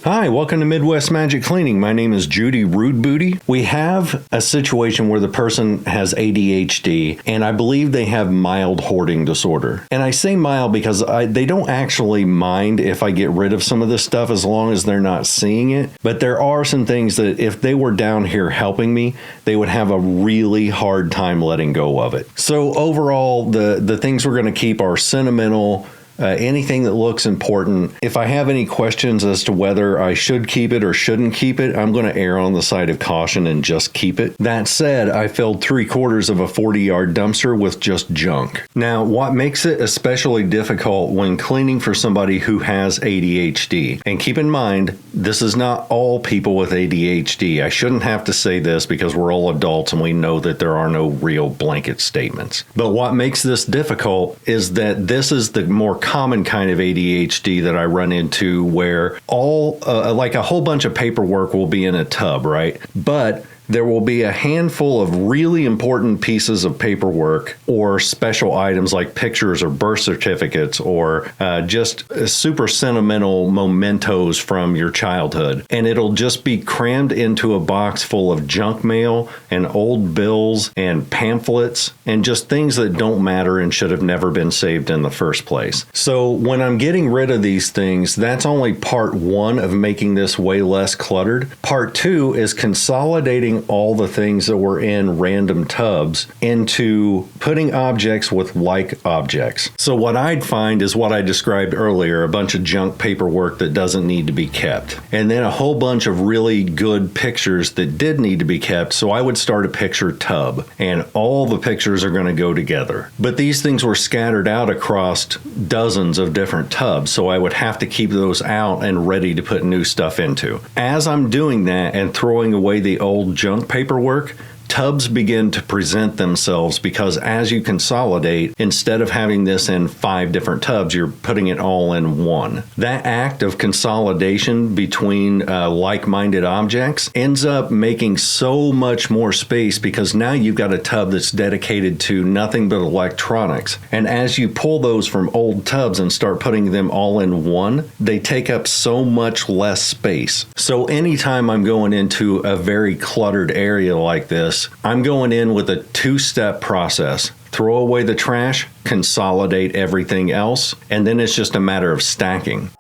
Hi, welcome to Midwest Magic Cleaning. My name is Judy Rude Booty. We have a situation where the person has ADHD, and I believe they have mild hoarding disorder. And I say mild because they don't actually mind if I get rid of some of this stuff as long as they're not seeing it. But there are some things that if they were down here helping me, they would have a really hard time letting go of it. So overall, the things we're going to keep are sentimental, anything that looks important. If I have any questions as to whether I should keep it or shouldn't keep it, I'm going to err on the side of caution and just keep it. That said, I filled 3/4 of a 40-yard dumpster with just junk. Now, what makes it especially difficult when cleaning for somebody who has ADHD, and keep in mind, this is not all people with ADHD. I shouldn't have to say this because we're all adults and we know that there are no real blanket statements. But what makes this difficult is that this is the more common kind of ADHD that I run into, where like a whole bunch of paperwork will be in a tub, right? But there will be a handful of really important pieces of paperwork or special items like pictures or birth certificates or just super sentimental mementos from your childhood. And it'll just be crammed into a box full of junk mail and old bills and pamphlets and just things that don't matter and should have never been saved in the first place. So when I'm getting rid of these things, that's only part one of making this way less cluttered. Part two is consolidating all the things that were in random tubs into putting objects with like objects. So what I'd find is what I described earlier, a bunch of junk paperwork that doesn't need to be kept, and then a whole bunch of really good pictures that did need to be kept. So I would start a picture tub, and all the pictures are going to go together. But these things were scattered out across dozens of different tubs, so I would have to keep those out and ready to put new stuff into. As I'm doing that and throwing away the old junk paperwork, tubs begin to present themselves because as you consolidate, instead of having this in 5 different tubs, you're putting it all in one. That act of consolidation between like-minded objects ends up making so much more space because now you've got a tub that's dedicated to nothing but electronics. And as you pull those from old tubs and start putting them all in one, they take up so much less space. So anytime I'm going into a very cluttered area like this, I'm going in with a 2-step process. Throw away the trash, consolidate everything else, and then it's just a matter of stacking.